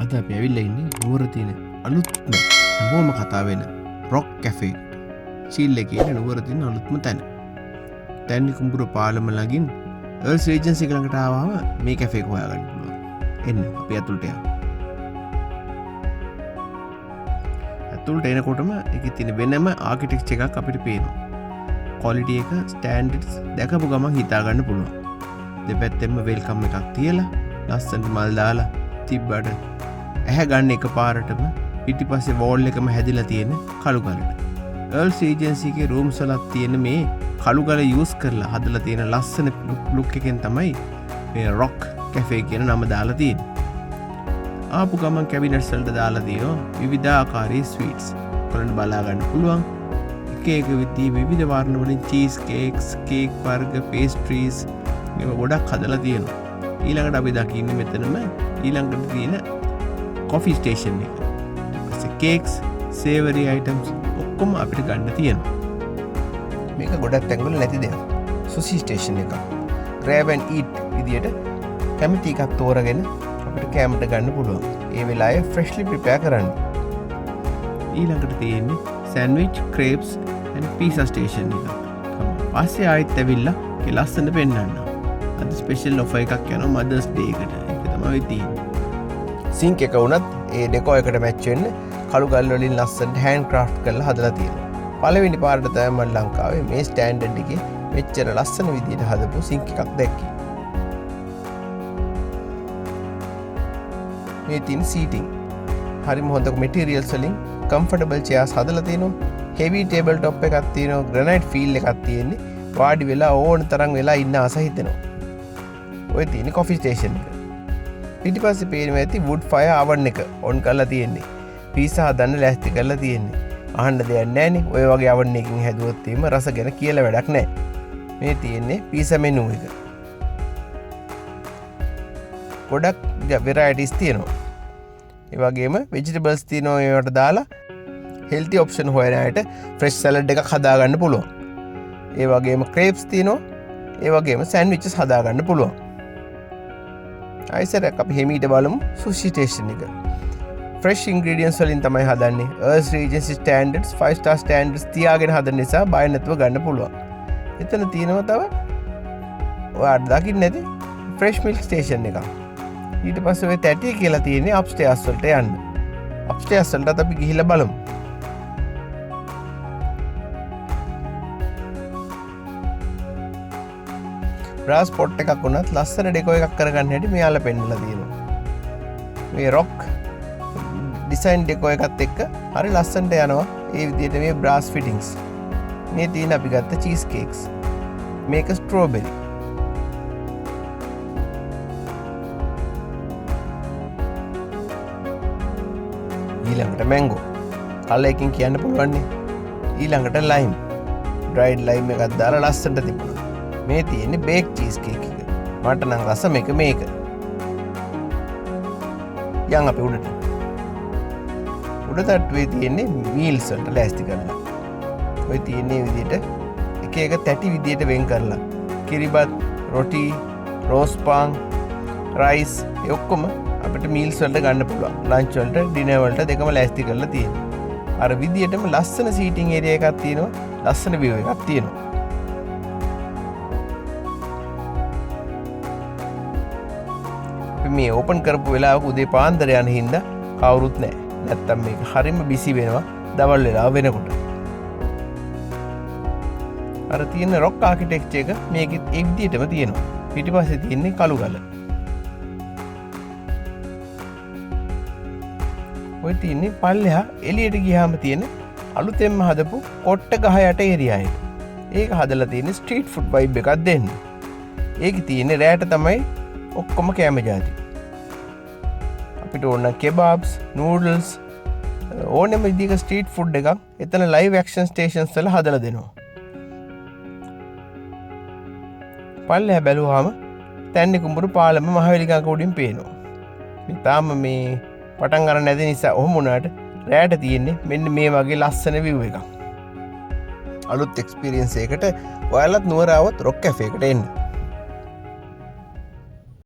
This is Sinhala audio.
අද අපි ඇවිල්ලා ඉන්නේ නුවර තියෙන අලුත්ම හැමෝම කතා වෙන රොක් කැෆේ චීල් එකේ ඉන්න නුවර තියෙන අලුත්ම තැන. තැන්නේ කුඹුර පාලම ළඟින් එල්ස් රේජන්සි එක ළඟට ආවම මේ කැෆේ එක හොයාගන්න පුළුවන්. එන්න අපි ඇතුළට යමු. ඇතුළට එනකොටම ඒකේ තියෙන වෙනම ආකිටෙක්චර් එකක් අපිට පේනවා. ක්වොලිටි එක ස්ටෑන්ඩඩ්ස් දැකපු ගමන් හිතා ගන්න පුළුවන්. දෙපැත්තෙම වෙල්කම් එකක් තියලා ලස්සනට මල් දාලා තිබ්බට ඇහැ ගන්න එක පාරටම පිටිපස්සේ වෝල් එකම හැදිලා තියෙන කළු ගලට. එල්ස් රේජන්සි එකේ රූම්ස් වලක් තියෙන මේ කළු ගල යූස් කරලා හදලා තියෙන ලස්සන ලුක් එකෙන් තමයි මේ රොක් කැෆේ කියන නම දාලා තියෙන්නේ. ආපු ගමන් කැබිනට්ස් වලට දාලා තියෙනවා විවිධාකාරී ස්වීට්ස්. ඔයාලට බලා ගන්න පුළුවන්. එක එක විදිහේ විවිධ වර්ණ වලින් චීස් කේක්ස්, කේක් වර්ග, පේස්ට්‍රීස් මේවා ගොඩක් හදලා තියෙනවා. ඊළඟට අපි දකින්නේ මෙතනම ඊළඟට තියෙන කොෆි ස්ටේෂන් එක. ඊපස්සේ කේක්ස්, සේවරි අයිටම්ස් ඔක්කොම අපිට ගන්න තියෙනවා. මේක ගොඩක් තැන්වල නැති දෙයක්. සුෂි ස්ටේෂන් එක. grab and eat විදියට කැමති එකක් තෝරගෙන අපිට කැමරට ගන්න පුළුවන්. ඒ වෙලාවේ freshly prepare කරන්න. ඊළඟට තියෙන්නේ sandwich, crepes and pizza station එක. පස්සේ ආයෙත් ඇවිල්ලා ඒ ලස්සන පෙන්නන්න. අද ස්පෙෂල් ඔෆර් එකක් යනවා මදර්ස් ඩේ එකට. ඒක තමයි තියෙන්නේ. සින්ක් එක උනත් ඒ ඩෙකෝ එකට මැච් වෙන්න කළු ගල් වලින් ලස්සනට හෑන්ඩ් ක්‍රාෆ්ට් කරලා හදලා තියෙනවා. පළවෙනි පාරට තමයි මම ලංකාවේ මේ ස්ටෑන්ඩඩ් එකේ මෙච්චර ලස්සන විදියට හදපු සින්ක් එකක් දැක්කේ. මේ තියෙන සීටින් හරිම හොඳ මෙටීරියල්ස් වලින් කම්ෆර්ටබල් චෙයර්ස් හදලා තියෙනවා. හෙවි ටේබල් টොප් එකක් තියෙනවා. ග්‍රැනයිට් ෆීල් එකක් තියෙන්නේ. වාඩි වෙලා ඕන තරම් වෙලා ඉන්න ආස හිතෙනවා. ඔය තියෙන කොෆි ස්ටේෂන් එක. පිටිපස්සේ පේනවා ඇති wood fire oven එක ඔන් කරලා තියෙන්නේ. පීසා හදන්න ලෑස්ති කරලා තියෙන්නේ. අහන්න දෙයක් නැහැනේ. ඔය වගේ oven එකකින් හැදුවොත් එහෙම රස ගැන කියලා වැඩක් නැහැ. මේ තියෙන්නේ පීසා මෙනු එක. ගොඩක් varieties තියෙනවා. ඒ වගේම vegetables තියෙනවා ඒවට දාලා healthy option හොයන අයට fresh salad එකක් හදා ගන්න පුළුවන්. ඒ වගේම crepes තියෙනවා. ඒ වගේම sandwiches හදා ගන්න පුළුවන්. ආයිසරක් අපි හිමීට බලමු sushi station එක. fresh ingredients වලින් තමයි හදන්නේ. එල්ස් රේජන්සි standards 5 star standards තියාගෙන හදන නිසා බය නැතුව ගන්න පුළුවන්. එතන තියෙනවා තව ඔයාලා දකින්න නැති fresh milk station එකක්. ඊට පස්සේ ඔය තැටිය කියලා තියෙන්නේ upstairs වලට යන්න. upstairs වලට අපි ගිහිල්ලා බලමු. බ්‍රාස් පොට් එකක් වුණත් ලස්සන ඩෙකෝ එකක් කරගන්න හැටි මෙයාලා පෙන්නලා තියෙනවා. මේ රොක් ඩිසයින් ඩෙකෝ එකත් එක්ක හරි ලස්සනට යනවා. ඒ විදිහට මේ බ්‍රාස් ෆිටින්ග්ස්. මේ තියෙන අපි ගත්ත චීස් කේක්ස්. මේක ස්ට්‍රෝබෙරි. ඊළඟට මැංගෝ. කලයකින් කියන්න පුළුවන් නේ. ඊළඟට ලයිම්. ඩ්‍රයිඩ් ලයිම් එකක් දාලා ලස්සනට තිබුණා. මේ තියෙන්නේ බේක් චීස් කේක් එක. මට නම් රස මේක. යන් අපි උඩට. උඩ තට්ටුවේ තියෙන්නේ මීල්ස් වලට ලෑස්ති කරලා. ඔය තියෙන්නේ විදිහට එක එක තැටි විදිහට වෙන් කරලා. කිරිබත්, රොටි, රෝස් පාන්, රයිස් ඒ ඔක්කොම අපිට මීල්ස් වලට ගන්න පුළුවන්. ලන්ච් වලට, ඩිනර් වලට දෙකම ලෑස්ති කරලා තියෙනවා. අර විදිහටම ලස්සන සීටින් ඒරියා එකක් තියෙනවා. ලස්සන view එකක් තියෙනවා. මේ ඕපන් කරපු වෙලාවක උදේ පාන්දර යන හින්දා කවුරුත් නැහැ. නැත්තම් මේක හරිම බිසි වෙනවා දවල් වෙලාව වෙනකොට. අර තියෙන රොක් ආකිටෙක්චර් එක මේකෙත් ඒ විදිහටම තියෙනවා. පිටිපස්සේ තියෙන්නේ කළු ගල. ඔය තියෙන්නේ පල්ලෙහා එළියට ගියාම තියෙන අලුතෙන්ම හදපු කොට්ට ගහ යට ඒරියා එක. ඒක හදලා තියෙන්නේ ස්ට්‍රීට් ෆුඩ් වයිබ් එකක් දෙන්න. ඒකේ තියෙන්නේ රැට තමයි ඔක්කොම කෑම ජාති. අපිට ඕන කෙබාබ්ස්, නූඩල්ස් ඕනෙම විදිහක ස්ට්‍රීට් ෆුඩ් එකක් එතන ලයිව් ඇක්ෂන් ස්ටේෂන්ස් වල හදලා දෙනවා. පල්ලෙහා බැලුවාම තැන්නේ කුඹුරු පාලම මහවැලිගඟ උඩින් පේනවා. මේ තාම මේ පටන් ගන්න නැති නිසා ඔහොම වුණාට රැට තියෙන්නේ මෙන්න මේ වගේ ලස්සන view එකක්. අලුත් එක්ස්පීරියන්ස් එකකට ඔයාලත් නුවර આવොත් රොක් කැෆේ එකට එන්න.